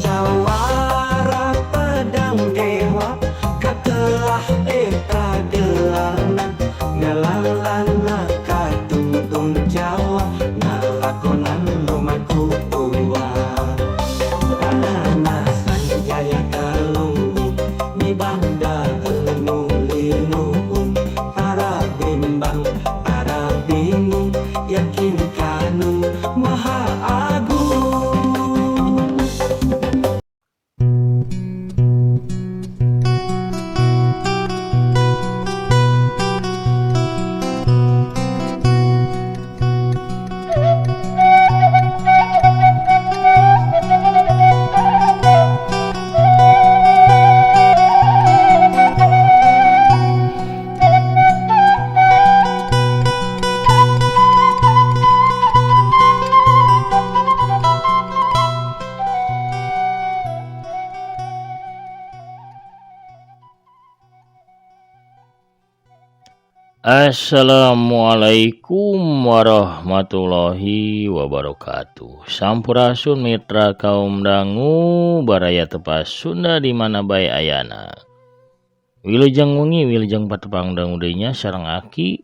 Jawara pedang dewa katelah eka gelana ngalalana katuntun Jawa ngalakonan rumahku uwa Tanah sanjaya kalung ni banda nulinuun para bimbang para bingung yakin kanu maha agung. Assalamualaikum warahmatullahi wabarakatuh. Sampurasun mitra kaum dangu baraya tepas Sunda di mana bae ayana. Wilujeng wengi wilujeng patepang dangu deunya sareng aki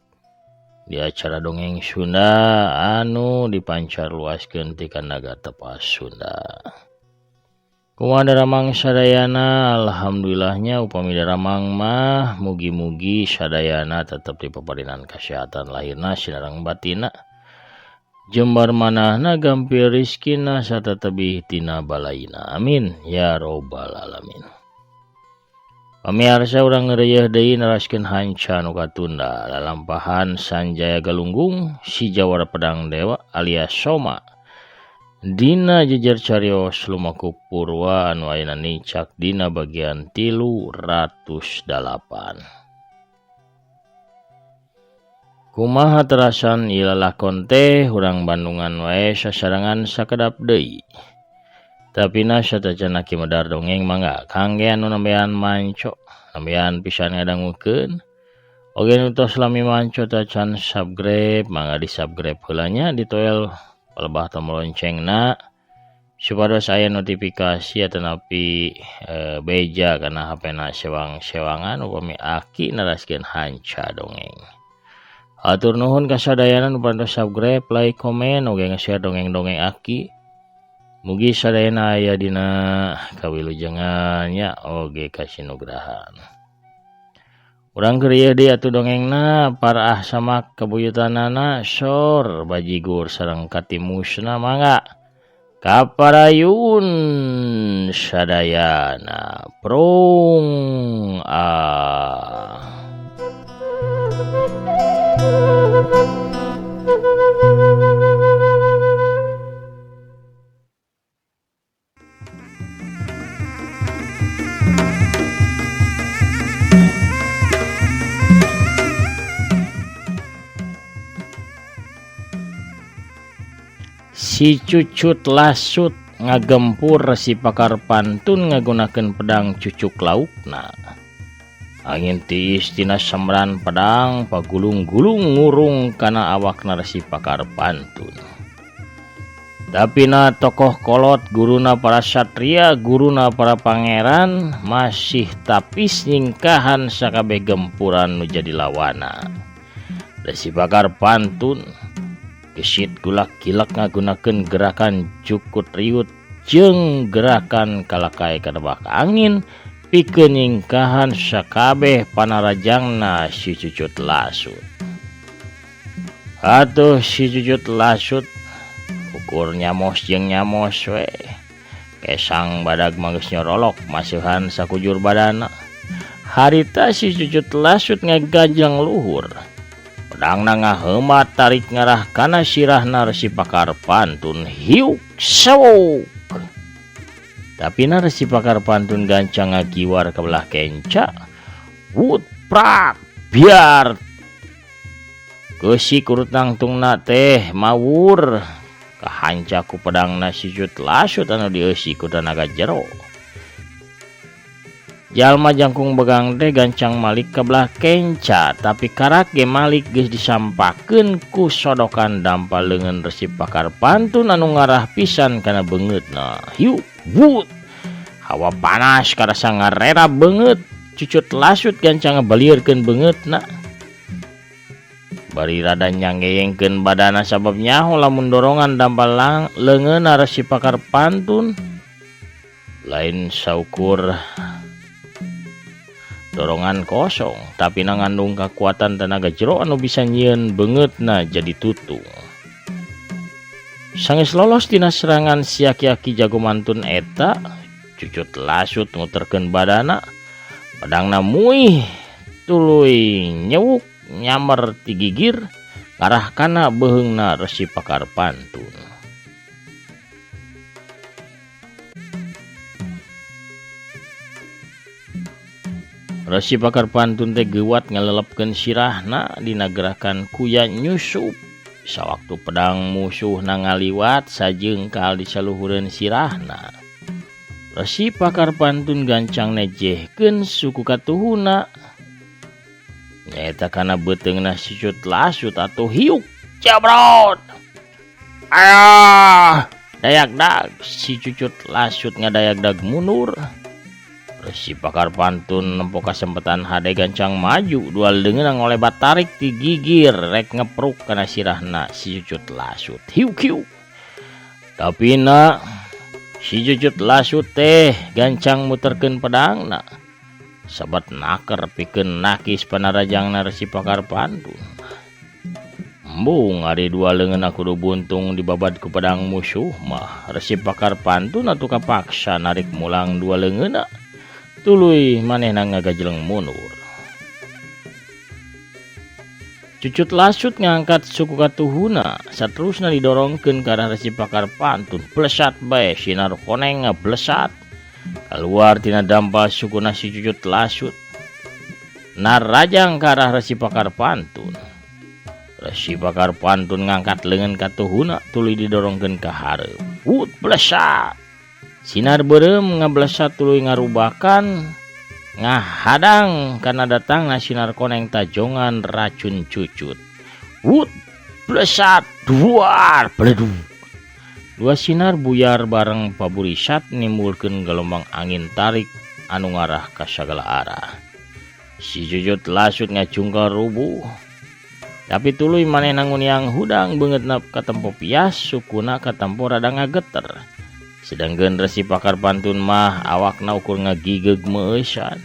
di acara dongeng Sunda anu dipancar luaskeun ti kanaga tepas Sunda. Kumaha daramang sadayana, alhamdulillahnya upami daramang mah mugi-mugi sadayana tetep dipaparinan kesehatan lahirna sinareng batina. Jembar manahna gampil rizkina sarta tebih tina balaina. Amin ya robbal alamin. Pamirsa urang ngeureuyeuh deui naraskeun hanca nu katunda lalampahan Sanjaya Galunggung si Jawara Pedang Dewa alias Soma. Dina jejer carios lumaku purwa anu ayeuna nicak dina bagian 308. Kumaha terasan ieu lalakon teh urang Bandungan wae sasarangan sakedap deui. Tapina sateuceuna ki medar dongeng mangga kangge anu nambean manco, nambean pisan ngadangukeun. Oge nu tos lami manco tacan subscribe mangga di subscribe heula nya di toel palebah tombol loncengna supados aya notifikasi atanapi beja kana HP-na sewang-sewangan upami aki naraskeun hanca dongeng. Atur nuhun kasadayana nu parantos subscribe, like, komen, oge nge-share dongeng-dongeng aki. Mugi sadayana aya dina kawilujengan nya oge kasinugrahan. Urang keur deui atuh dongengna paraah samak kabuyutanana sor bajigur sareng katimusna mangga kaparayun sadayana prong Si cucut lasut ngagempur si pakar pantun ngagunakeun pedang cucuk laukna. Angin tiis tina semran pedang pagulung-gulung ngurung kana awakna si pakar pantun. Tapina tokoh kolot guruna para satria, guruna para pangeran masih tapis nyingkahan sakabeh gempuran nu jadi lawana. Si pakar pantun gesit gulak-gilak ngagunakeun gerakan cukut riut jeung gerakan kalakai kadebak angin pikeun nyingkahan sakabeh panarajangna si cucut lasut. Atuh si cucut lasut ukur nyamos jeung nyamos we kesang badag manggeus nyorolok maseuhan sakujur badana. Harita si cucut lasut ngagajang luhur. Pedangna ngahemat tarik ngarah kana sirahna si pakar pantun hiuk sawuk. Tapi si pakar pantun gancang ngagiwar kabelah kenca. Wut prak biar. Geusi kurut nangtungna teh mawur kahanca ku pedangna si cucut lasut anu dieusi ku tenaga jero. Jalma jangkung begang teh gancang Malik ke belah kenca, tapi karak ge Malik geus disampakeun ku sodokan dampal leungeun Resi Pakar Pantun anu ngarah pisan kana beungeutna. Hiu wut. Hawa panas karasa ngarera beungeut, Cucut Lasut gancang ngebaliurkeun beungeutna. Bari rada nyanggeengkeun badana sabab nyaho lamun dorongan dampal leungeunna Resi Pakar Pantun. Lain saukur dorongan kosong, tapi ngandung kekuatan tenaga jero anu bisa nyieun beungeutna jadi tutung. Sanggeus lolos tina serangan si aki-aki jago mantun eta, Cucut Lasut nguterkeun badana, pedangna muih tuluy nyewuk nyamer ti gigir ngarah kana beheungna Resi Pakar Pantun. Resi Pakar Pantun teh geuwat ngalelepkeun sirahna dina gerakan kuya nyusup. Sawaktu pedang musuhna ngaliwat sajeungkal di saluhureun sirahna. Resi Pakar Pantun gancang nejehkeun suku katuhuna. Nyaeta kana beuteungna si Cucut Lasut atuh hiuk jabrot. Aya dayagdag si Cucut Lasut ngadayagdag mundur. Resi Pakar Pantun nempo kasempatan hade gancang maju dual leungeun ngolebat tarik ti gigir rek ngepruk kana sirahna si Cucut Lasut. Hiu-hiu. Tapi si Cucut Lasut teh gancang muterkeun pedangna. Sabat naker pikeun nakis panarajangna Resi Pakar Pantun. Embung ari dua leungeunna kudu buntung dibabad ku pedang musuh mah Resi Pakar Pantun atuh kapaksa narik mulang dua leungeunna. Tuluy manehna ngagajleng mundur. Cucut Lasut ngangkat suku katuhuna, saterusna didorongkeun ka arah Resi Pakar Pantun. Blesat bae sinar koneng ngablesat. Keluar tina dampal sukuna si Cucut Lasut. Narajang ka arah Resi Pakar Pantun. Resi Pakar Pantun ngangkat leungeun katuhuna tuluy didorongkeun ka hareup. Wut blesat. Sinar beureum ngablesat tuluy ngarubakan ngahadang kana datangna sinar koneng tajongan racun Cucut. Wut blesat duar bledug. Dua sinar buyar bareng paburisat nimbulkeun gelombang angin tarik anu ngarah ka sagala arah. Si Cucut Lasut ngacungkal rubuh. Tapi tuluy manehna nguniang hudang beungeutna katempo pias sukuna katempo rada ngageter. Sedangkan Resi Pakar Pantun mah awakna ukur ngagigeg meueusan.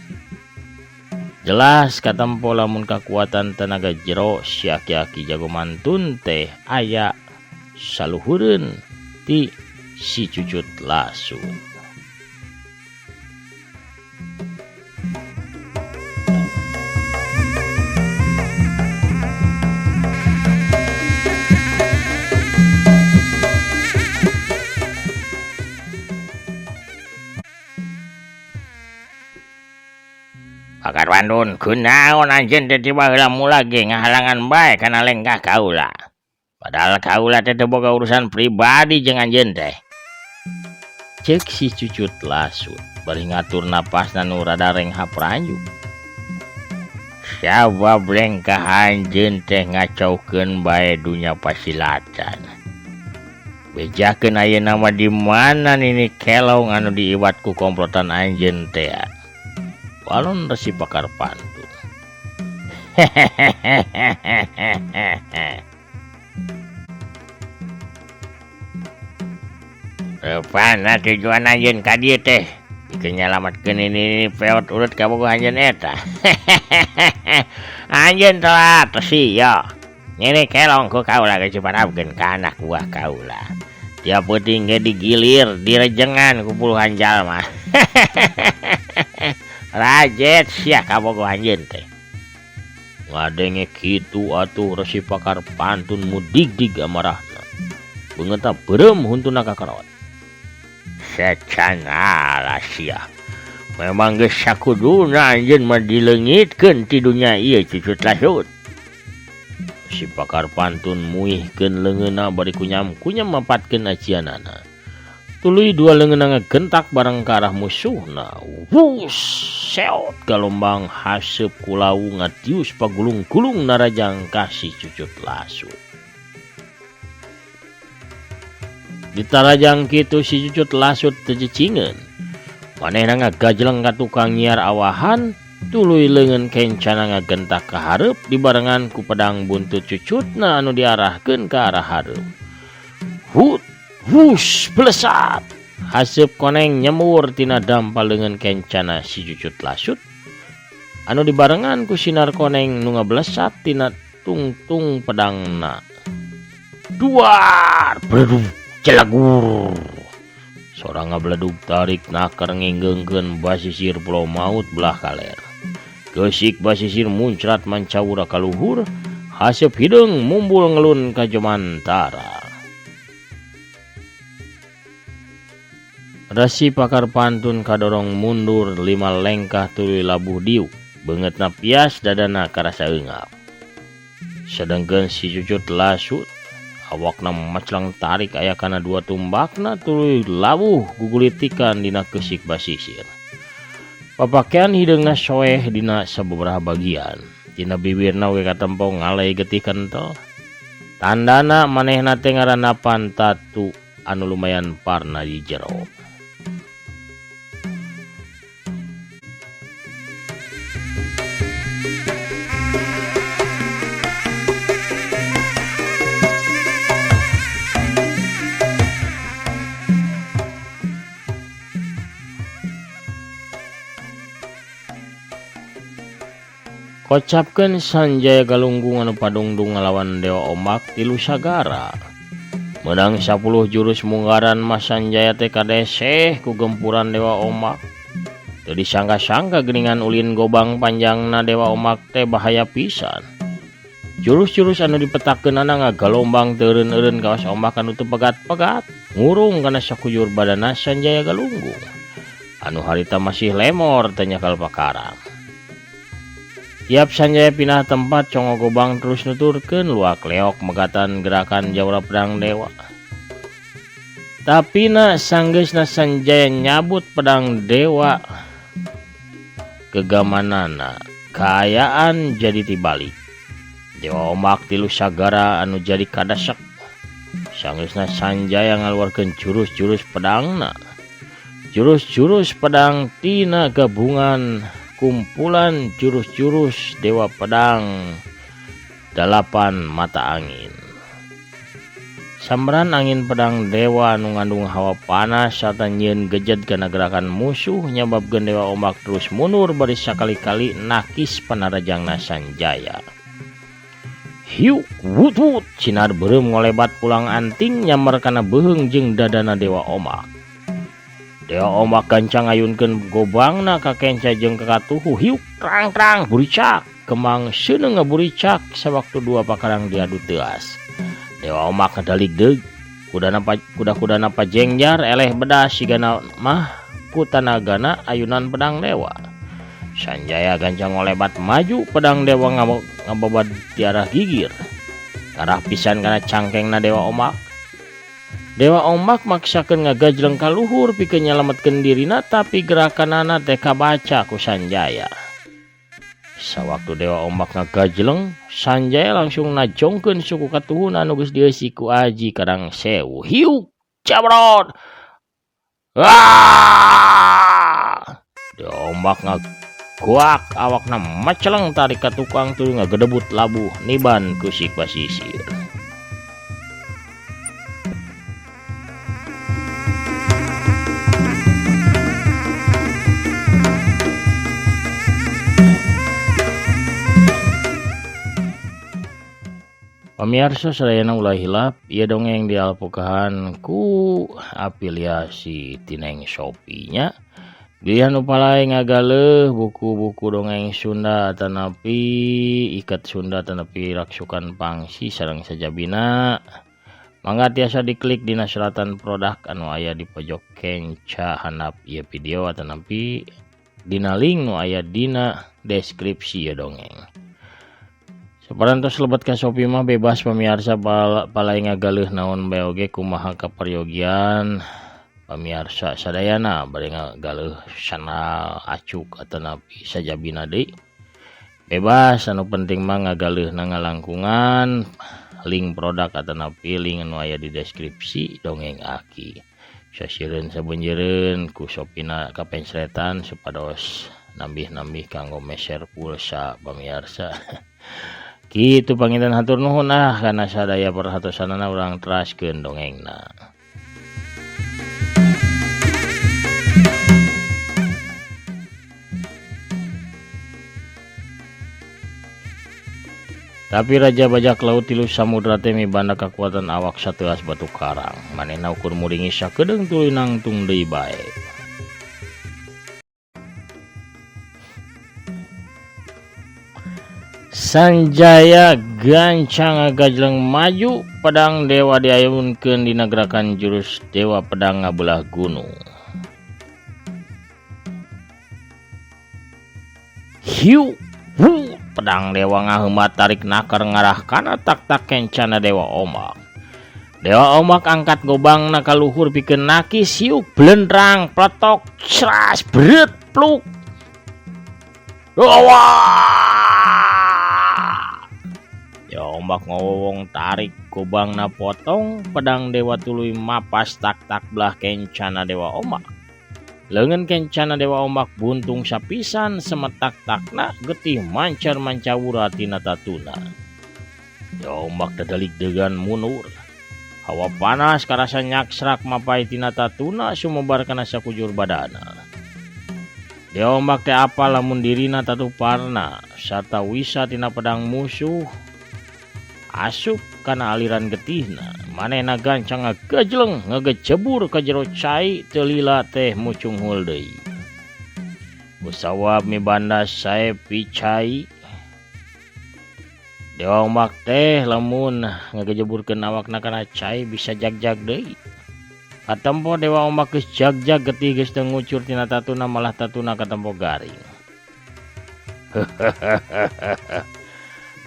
Jelas katempo lamun kakuatan tenaga jero si aki-aki jago mantun teh aya saluhureun ti si Cucut Lasut. Pakar Pantun, kunaon anjeun teh tiba heula mula ge ngahalangan bae kana lengkah kaula. Padahal kaula teh teu boga urusan pribadi jeung anjeun teh. Ceuk si Cucut Lasut bari ngatur napasna nu rada renghap ranjuk. Sabab lengkah anjeun teh ngacaukeun bae dunya pasilatan. Bejakeun ayeuna mah di mana nini kelong anu diiwat ku komplotan anjeun teh. Walon Resi Pakar Pantun. Rupana tujuan anjeun ka dieu teh dikeun nyalametkeun ini peot urut ka bogoh anjeun eta. Anjeun telat sia. Nyeri kelong ku kaula geus diparabkeun ka anak buah kaula. Tiap peuting ge digilir direjengan ku puluhan jalma. Rajet sia kabogoh anjeun teh. Ngadenge kitu atuh Resi Pakar Pantun mudig-dig amarahna. Beungeutna beureum huntuna kakarot. Secan ala sia. Memang geus sakuduna anjeun mah dileungitkeun ti dunya ieu Cucut Lasut. Resi Pakar Pantun muihkeun leungeunna bari kunyam-kunyam mapatkeun acianana. Tuluy dua leungeunna ngagentak bareng ka arah musuhna. Wush, seot galombang haseup ku lawu ngatius pagulung-gulung narajang kasih Cucut Lasut. Ditarajang kitu si Cucut Lasut teu cicingeun. Manehna ngagajleng ka tukang nyiar awahan, tuluy leungeun kencana ngagentak ka hareup dibarengan ku pedang buntut Cucutna anu diarahkeun ka arah hareup. Hut, wush, blesat. Haseup koneng nyemur tina dampal leungeun kencana si Cucut Lasut. Anu dibarengan ku sinar koneng nu ngablesat tina tungtung pedangna. Duar, bledug, celagur. Sorang ngabledug tarik nakar ngingeungkeun basisir Pulau Maut belah kaler. Geusik basisir muncrat mancawura ka luhur, haseup hideung mumbul ngelun ka Jomantara. Rasi pakar pantun kadorong mundur 5 lengkah tuluy labuh diuk, beungeutna pias dadana karasa eungap. Sedengkeun si Cucut Lasut awakna maclang tarik aya kana 2 tumbakna tuluy lawuh gugulitikan dina keusik basisir. Papakean hideungna soeh dina sababaraha bagian. Tina bibirna we katempo ngalay getih kentel. Tandana manehna teh ngaranapan tatu anu lumayan parna di jero. Kocapkeun Sanjaya Galunggung anu padungdung ngalawan Dewa Ombak tilu sagara. Menang 10 jurus munggaran Mas Sanjaya teh kadeseh ku gempuran Dewa Ombak. Teu disangka-sangka geuningan ulin gobang panjangna Dewa Ombak teh bahaya pisan. Jurus-jurus anu dipetakeunana ngagalombang teu eureun-eureun kawas ombak anu teu pegat-pegat, ngurung kana sakujur badanna Sanjaya Galunggung. Anu harita masih lemor teh nyakal pakarang. Tiap Sanjaya pindah tempat congo gobang terus nuturkeun luak leok megatan gerakan jawara pedang dewa. Tapi sanggeusna Sanjaya nyabut pedang dewa kegamanana kaayaan jadi tibalik. Dewa Ombak tilu sagara anu jadi kadasek. Sanggeusna Sanjaya ngaluarkeun jurus-jurus pedangna. Jurus-jurus pedang tina gabungan kumpulan jurus-jurus Dewa Pedang 8 mata angin. Sambaran angin pedang dewa anu ngandung hawa panas sarta nyieun gejed kana gerakan musuh nyababkeun Dewa Ombak terus mundur bari sakali-kali nakis panarajangna Sanjaya. Hiuk wut-wut sinar beureum ngolebat pulang anting nyamar kana beuheung jeung dadana Dewa Ombak. Dewa Ombak gancang ngayunkeun gobangna ka kenca jeung ka katuhu hiuk trang-trang buricak kemang seuneu ngaburicak sawaktu 2 pakarang diadu teuas. Dewa Ombak ngadalig deug kuda-kudana pajengjar eleh bedas sigana mah ku tanagana ayunan pedang dewa. Sanjaya gancang ngolebat maju pedang dewa ngababad di arah gigir. Karah pisan kana cangkengna Dewa Ombak. Dewa Ombak maksakeun ngagajleng ka luhur pikeun nyalametkeun dirina tapi gerakanana teh kabaca ku Sanjaya. Sawaktu Dewa Ombak ngagajleng, Sanjaya langsung najongkeun suku katuhun anu geus dieusi ku Aji Kadang Sewu. Hiuk cabrot. Wah! Dewa Ombak ngaguak awakna maceleng tarik ka tukang tuluy ngagedebut labuh niban kusik basisir. Pamirsa sadayana ulah hilap, ieu dongeng dialpukahan ku afiliasi Tineng Shopee-nya. Pilihan upalai ngagaleuh buku-buku dongeng Sunda tanapi ikat Sunda tanapi raksukan pangsi sareng sajabina. Mangga tiasa diklik dina selatan produk anu aya di pojok kenca handap ieu video tanapi dina link nu aya dina deskripsi ieu dongeng. Saparantos lebat ka Shopee mah bebas pamirsa palai ngagaleuh naon bae oge kumaha kaparyogian pamirsa sadayana bari ngagaleuh channel acuk atanapi sajabina deui bebas anu penting mah ngagaleuh na ngalangkungan link produk atanapi link anu aya di deskripsi dongeng Aki sasieun sabeunjeureun ku Shopina kapencretan supados nambih-nambih kanggo meser pulsa pamirsa. Kitu panginten hatur nuhun kana sadaya perhatosanana urang teraskeun dongengna. Tapi Raja Bajak Laut tilu samudra teh mibanda kakuatan awak sateuas batu karang. Manehna ukur muringi sakedeung tuluy nangtung deui bae. Sanjaya gancang gajleng maju pedang dewa diayunkeun dina gerakan jurus dewa pedang ngabelah gunung. Hiu pedang dewa ngaheumat tarik nakar ngarah kana tak-tak kencana dewa ombak. Dewa ombak angkat gobangna ka luhur pikeun naki siuk blendrang pletok cras bret pluk. Ya ombak ngowong tarik gobangna potong pedang dewa tuluy mapas tak-tak belah kencana dewa ombak. Leungeun kencana dewa ombak buntung sapisan semetak-takna getih mancar-mancawura tina tatuna. Ya ombak dadalik degan munur. Hawa panas karasa nyaksrak mapai tina tatuna sumebar kana sakujur badana. Dewa ombak teh apa lamun dirina tatuparna sarta wisa tina pedang musuh asup kana aliran getihna. Manehna gancang ngagejleng ngagecebur ka jero cai teu lila teh mucung heul deui. Usawab mibanda sae picai. Dewa ombak teh lamun ngagejeburkeun awakna kana cai bisa jag-jag deui. Katempo dewa ombak geus jag-jag getih geus teu ngucur tina tatuna malah tatuna katempo garing.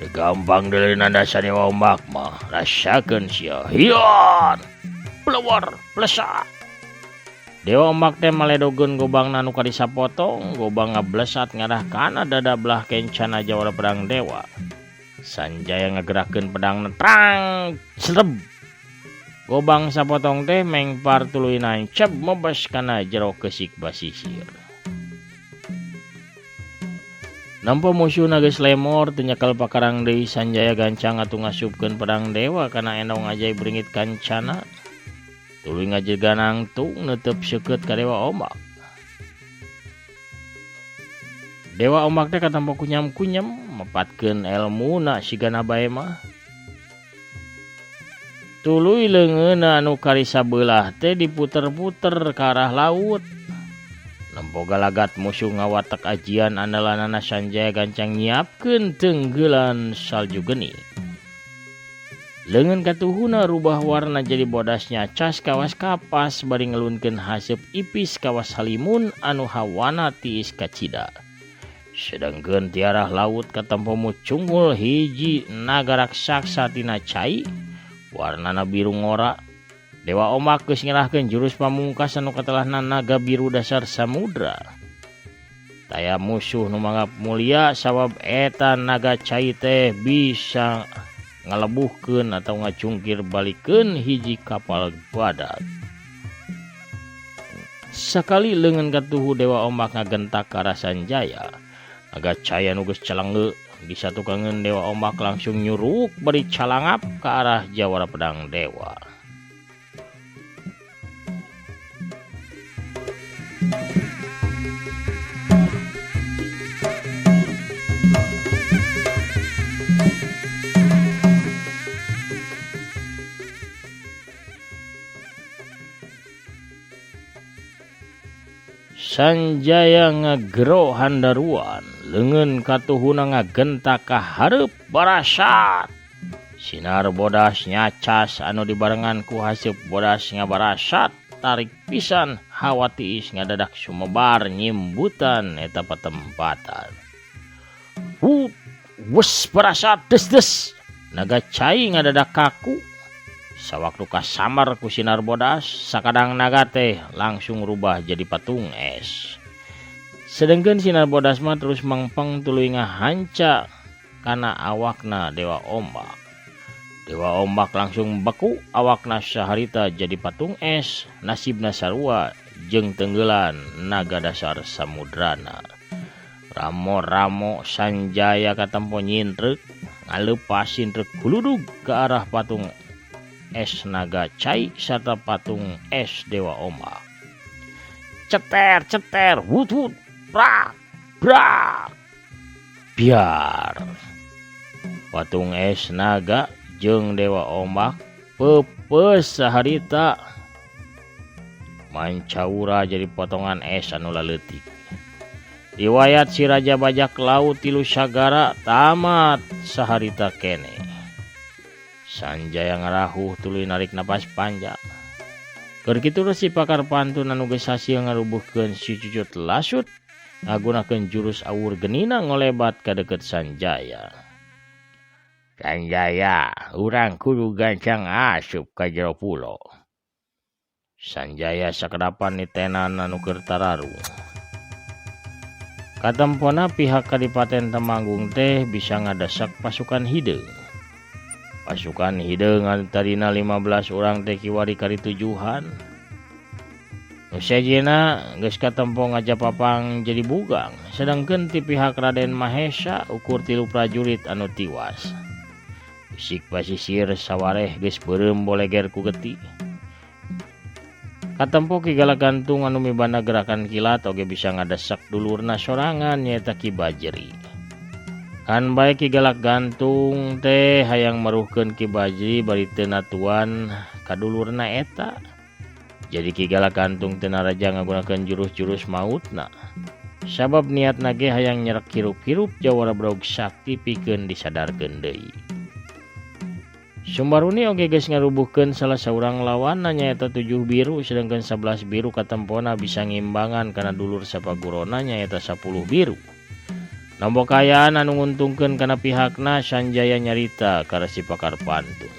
Gampang deui nandasa dewa ombak mah rasakeun sia hian pelewar blesat. Dewa ombak teh maledogeun gobangna anu kadisa potong gobang ngablesat ngarah kana dada belah kencana jawara pedang dewa. Sanjaya ngagerakeun pedang netrang sereb. Gobang sapotong teh mengpar tuluy nancep mebes kana jero kesik basisir. Nampa musuhna geus lemor teu nyekel pakarang deui Sanjaya gancang atuh ngasupkeun pedang dewa kana endong ajaib beringit kancana. Tuluy ngajegan nangtung neuteup seukeut ka dewa ombak. Dewa ombak teh katampo kunyam-kunyam mepatkeun elmuna sigana bae mah. Tuluy leungeunna anu karisa beulah teh diputer-puter ka arah laut. Nempo galagat musuh ngawatek ajian andalanana Sanjaya gancang nyiapkeun tenggelan salju geni. Leungeun katuhuna rubah warna jadi bodasnya cas kawas kapas bari ngelunkeun haseup ipis kawas halimun anu hawana tiis kacida. Sedengkeun ti arah laut katempo mucungul hiji naga raksasa tina cai warnana biru ngora. Dewa ombak geus ngerahkeun jurus pamungkas anu katelahna naga biru dasar samudra. Taya musuh nu manggap mulia sabab eta naga cai teh bisa ngalebuhkeun atau ngacungkir balikeun hiji kapal badak. Sakali leungeun katuhu dewa ombak ngagentak ka arah Sanjaya. Naga cai anu geus calangeu disatukangeun dewa ombak langsung nyuruk bari calangap ke arah jawara pedang dewa. Sanjaya ngagero handaruan leungeun katuhuna ngagentak ka hareup barasat. Sinar bodas nyacas anu dibarengan ku haseup bodas ngabarasat tarik pisan hawa tiis ngadadak sumebar nyimbutan eta patempatan. Wes barasat des naga cai ngadadak kaku. Sawaktu kasamar ku sinar bodas, sakadang naga teh langsung rubah jadi patung es. Sedengkeun sinar bodas mah terus mangpeng tuluy ngahanca kana awakna Dewa Ombak. Dewa Ombak langsung beku, awakna saharita jadi patung es, nasibna sarua jeung tenggelan naga dasar samudrana. Ramo-ramo Sanjaya katempo nyintrek ngalepasin trek kuludug ke arah patung es naga cai serta patung es Dewa Ombak. Ceter ceter wut wut brak brak biar patung es naga jeung Dewa Ombak pepes saharita mancaura jadi potongan es anu laletik. Riwayat si Raja Bajak Laut tilu sagara tamat saharita kene. Sanjaya ngarahuh tuluy narik napas panjang. Keur kitu resi pakar pantun anu geus hasil ngarubuhkeun si Cucut Lasut ngagunakeun jurus awur genina ngolebat ka deukeut Sanjaya. Sanjaya, urang kudu gancang asup ka jero pulo. Sanjaya sakedapan nitenan anu keur tararung. Katempona pihak Kadipaten Temanggung teh bisa ngadasak pasukan hideung. Pasukan hideung anu tadina 15 urang teh kiwari karitujuhan. Nu sejena geus katempo ngajapapang jadi bugang, sedangkeun ti pihak Raden Mahesa ukur 3 prajurit anu tiwas. Bisik basisir sawareh geus beureum boleger ku getih. Katempo Ki Galagantung anu mibana gerakan kilat oge bisa ngadesak dulurna sorangan nyaeta Ki Bajri. Kan bae Ki Galagantung teh hayang meruhkeun Ki Bajri bari teu natuan ka dulurna eta. Jadi Ki Galagantung teu naraja ngagunakeun jurus-jurus mautna. Sabab niatna ge hayang nyerek hirup-hirup jawara Braug Sakti pikeun disadarkeun deui. Sumbaruni oge geus ngarubuhkeun salah saurang lawan nyaeta 7 biru sedangkan 11 biru katempona bisa ngimbangan kana dulur sapagurona nyaeta 10 biru. Nambokayaan anu nguntungkeun kana pihakna Sanjaya nyarita ka resi pakar pantun.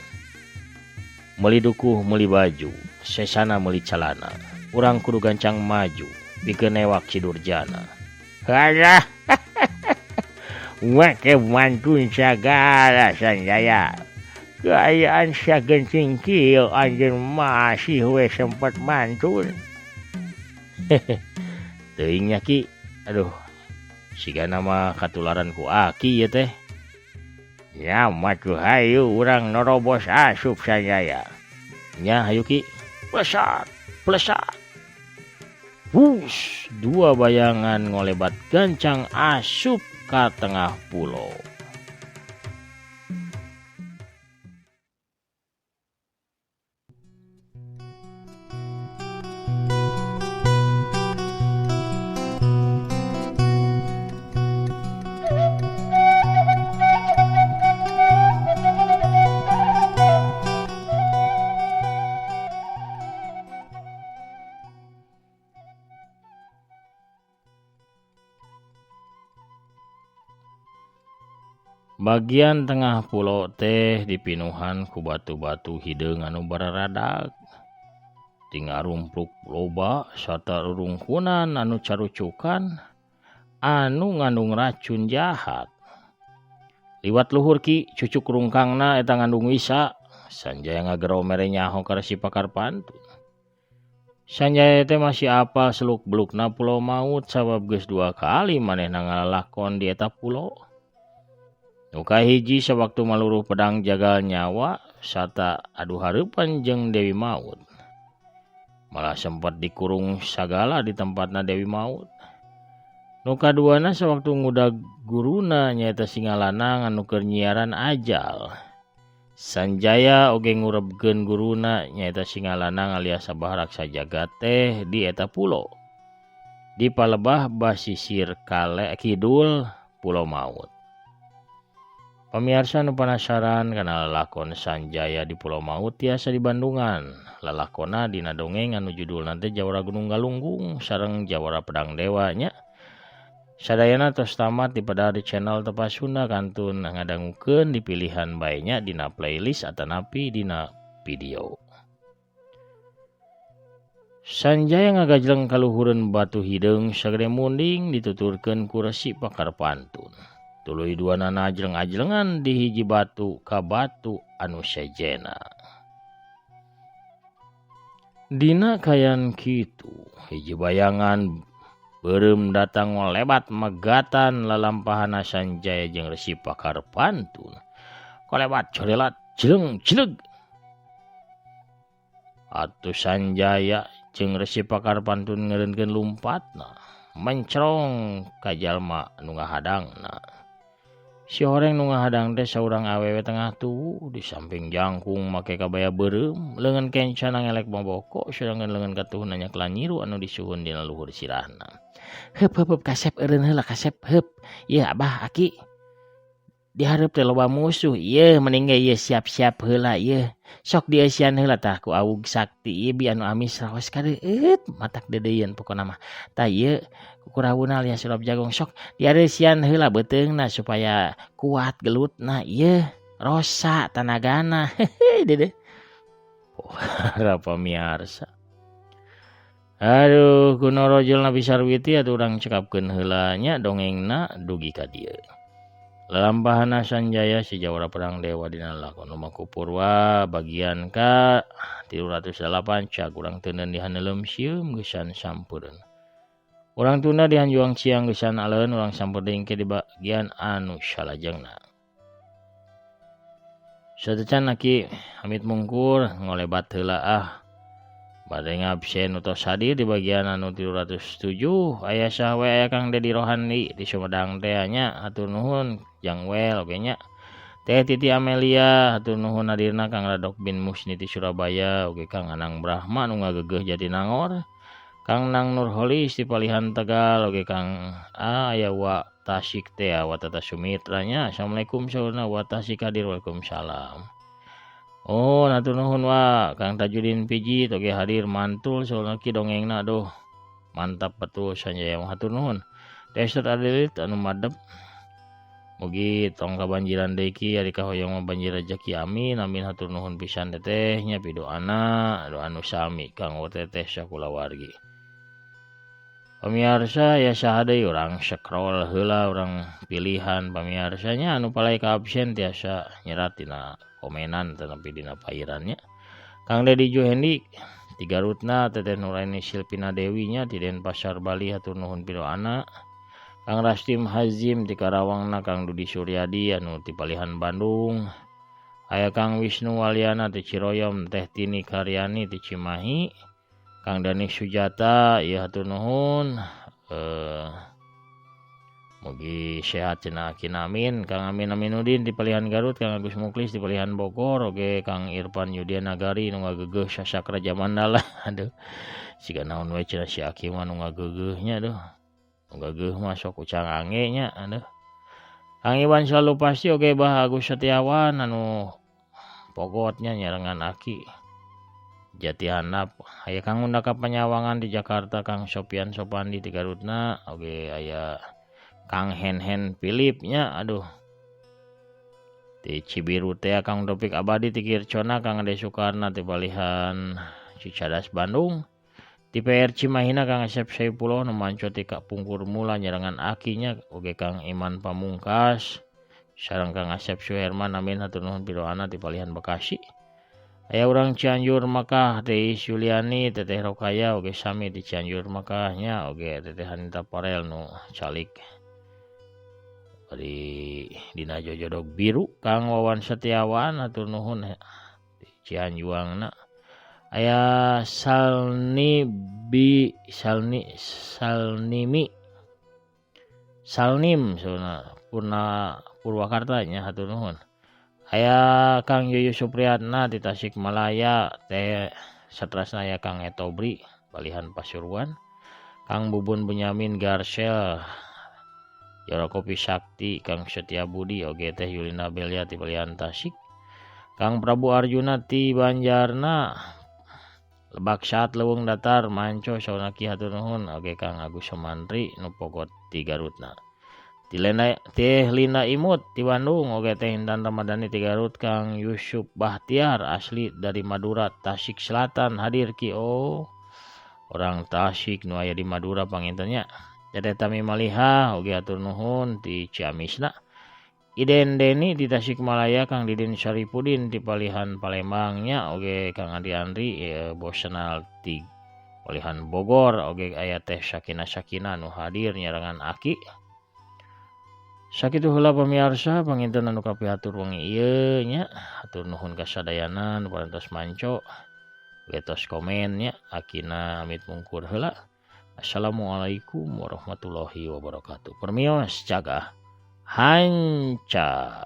Meuli dukuh meuli baju, sesana meuli calana. Urang kudu gancang maju pikeun newak si Durjana. Halah. Make mantun sagala Sanjaya. Gayaan sagenting kieu anjeun masih we sempat mantun. Teuing nya Ki. Aduh. Sigana mah katularan ku Aki ya teh. Ya matuh hayu urang norobos asup Sanjaya. Nya hayu Ki. Plesat, plesat. Wush, 2 bayangan ngolebat gancang asup ka tengah pulau. Bagian tengah pulau teh dipinuhan ku batu-batu hideung anu bararadag. Tinggal rumpluk loba sarta rurungkunan anu carucukan anu ngandung racun jahat. Liwat luhur Ki cucuk rungkangna eta ngandung wisa. Sanjaya ngagero mere nyaho ka resi pakar pantun. Sanjaya teh masih apal seluk-belukna Pulau Maut sabab geus 2 kali manehna ngalalakon di eta pulau. Nuka hiji sewaktu maluruh pedang jagal nyawa sarta adu hareupan jeung Dewi Maut. Malah sempat dikurung sagala di tempatna Dewi Maut. Nuka duana sewaktu ngudag guruna nyaeta Singalanang anu keur nyiaran ajal. Sanjaya oge ngurebkeun guruna nyaeta Singalanang alias Sabah Raksa Jagat teh di eta pulau. Di palebah basisir kidul Pulau Maut. Pamirsa nu penasaran kana lalakon Sanjaya di Pulau Maut tiasa di Bandungan. Lalakonna dina dongeng anu judulna teh Jawara Gunung Galunggung sareng Jawara Pedang Dewa nya. Sadayana tos tamat dipadahar di channel Tepas Sunda kantun ngadangukeun di pilihan bae nya dina playlist atanapi dina video. Sanjaya ngagajleng kaluhureun batu hideung sagede munding dituturkeun ku Resi Pakar Pantun. Tuluy duana ajleng-ajlengan di hiji batu ka batu anu sejena. Dina kayan kitu, hiji bayangan beureum datang lebat megatan lalampahan Sanjaya jeung Resi Pakar Pantun. Kolebat corelat jeleng-jeleg. Atuh Sanjaya jeung Resi Pakar Pantun ngeureunkeun lumpatna, mencrong ka jalma anu ngahadangna. Si horeng nu ngahadang teh saurang awewe tengah tuwuh di samping jangkung make kabaya beureum, leungeun kencan ngelek maboko sedangkan leungeun katuhna nyak lanyiru anu disuhun dina luhur sirahna. Heup kasep eureun heula kasep heup. Ieu Abah Aki. Di hareup teh loba musuh. Ieu mending ge ieu siap-siap heula ieu. Sok dieusian heula tah ku awug sakti ieu bi anu amis raos kareueut matak dedeyeun pokona mah. Tah ieu kukurawuna alias sulap jagung sok diareusian heula beuteungna supaya kuat gelutna ieu rosa tanagana. Dede. Para pamiarsa. Aduh kuno rojolna Bisarwiti atuh urang cekapkeun heula nya dongengna dugi ka dieu. Lalampahan Sanjaya si Jawara Perang Dewa dina lakon Lumaku Purwa bagian ka 308 cak urang teuneun di haneulem sieum geusan sampeureun. Urang tunda di Hanjuang Ciang geusan aleun urang sampeuring ke di bagian anu salajengna. Satecan Aki Hamid Mungkur ngolebat heula bade ngabsen utos hadir di bagian anu 307 aya saha we aya Kang Dedi Rohandi di Sumedang teh nya atur nuhun jang wel oge nya. Teh Titi Amelia atur nuhun hadirna Kang Radok bin Musni di Surabaya oge Kang Anang Brahma nu ngageugeuh Jatinangor. Kang Nang Nurholis di Palihan Tegal oge Kang aya wa Tasik teh wa Tata Sumitra nya. Assalamualaikum saurna wa Tasik hadir waalaikumsalam. Oh, natur nuhun wa Kang Tajudin Piji toge hadir mantul saurna ki dongengna aduh. Mantap betul Sanjaya hatur nuhun. Desert Adelit anu madep. Mugi tong kabanjiran deui ki ari kahoyong mah banjir rejeki amin amin hatur nuhun pisan teteh nya pidoana doa anu sami kanggo teteh sakulawargi. Pamiarsa ya saha deui urang scroll heula urang pilihan pamiarsanya anu palai ka absen tiasa nyerat dina komenan tetapi dina pairannya. Kang Dedi Juhendi di Garutna Teteh Nuraini Silpina Dewi nya di Denpasar Bali hatur nuhun pidoana. Kang Rastim Hazim di Karawangna Kang Dudi Suryadi anu di Palihan Bandung. Aya Kang Wisnu Waliana di Ciroyom Teh Tini Karyani di Cimahi. Kang Dani Sujata ya hatur nuhun mugi sehat cenah kinamin. Kang Amin Aminuddin di Palihan Garut, Kang Agus Muklis di Palihan Bogor, oge Kang Irfan Yudian Nagari nu ngageugeuh sasakra Jamandala. Aduh. Siga naon we cenah si Aki mah nu ngageugeuh nya duh. Nu ngageugeuh mah sok ucang ange nya aduh. Kang Iwan Selalu Pasti oge Bah Agus Setiawan anu pogotnya nyarengan Aki. Jati Handap aya Kang Undaka Panyawangan di Jakarta, Kang Sopian Sopandi di Garutna, oge aya Kang Hen Philip nya aduh. Di Cibiru teh Kang Topik Abadi ti Kircona, Kang Ade Sukarna ti Palihan Cicadas Bandung. Di PR Cimahina Kang Asep Saipullah nu manco ti Pungkur Mula nyarengan akinya oge Kang Iman Pamungkas. Sareng Kang Asep Suherman amin hatur nuhun pidoana ti Palihan Bekasi. Aya urang Cianjur Makah Teh Yuliani Teteh Rokaya oge sami di Cianjur Makahnya oge Teteh Hanita Parel nu calik di dina Jojodog Biru. Kang Wawan Setiawan atur nuhun di Cianjuangna. Aya Salnim sauna Purwakarta nya hatur nuhun. Aya Kang Yuyu Supriyatna di Tasikmalaya teh satrasna aya Kang Etobri Palihan Pasuruan. Kang Bubun Bunyamin Garsel Yoro Kopi Sakti, Kang Setia Budi oge teh Yulina Belia ti Palihan Tasik. Kang Prabu Arjuna ti Banjarna. Lebak Saat Leuweung Datar Manco sauna ki hatur nuhun oge Kang Agus Sumantri nu pogot ti Garutna. Teh Lina Imut di Bandung, oge teh Intan Ramadhani di Garut, Kang Yusuf Bahtiar asli dari Madura Tasik Selatan hadir ki. Oh, orang Tasik nu aya di Madura pangintennya. Dede Tami Maliha oge atur nuhun di Ciamisna. Iden Deni di Tasikmalaya, Kang Didin Syaripudin di Palihan Palembangnya, oge Kang Andi Andri Bosenal di Palihan Bogor, oge aya teh Sakina nu hadir nyarangan Aki. Sakitu heula pamirsa panginten anu kapiatur wengi ieu nya, hatur nuhun kasadayana nu parantos manco. Oge tos komen nya, Akina amit mungkur heula. Assalamualaikum warahmatullahi wabarakatuh. Permios jaga hanca.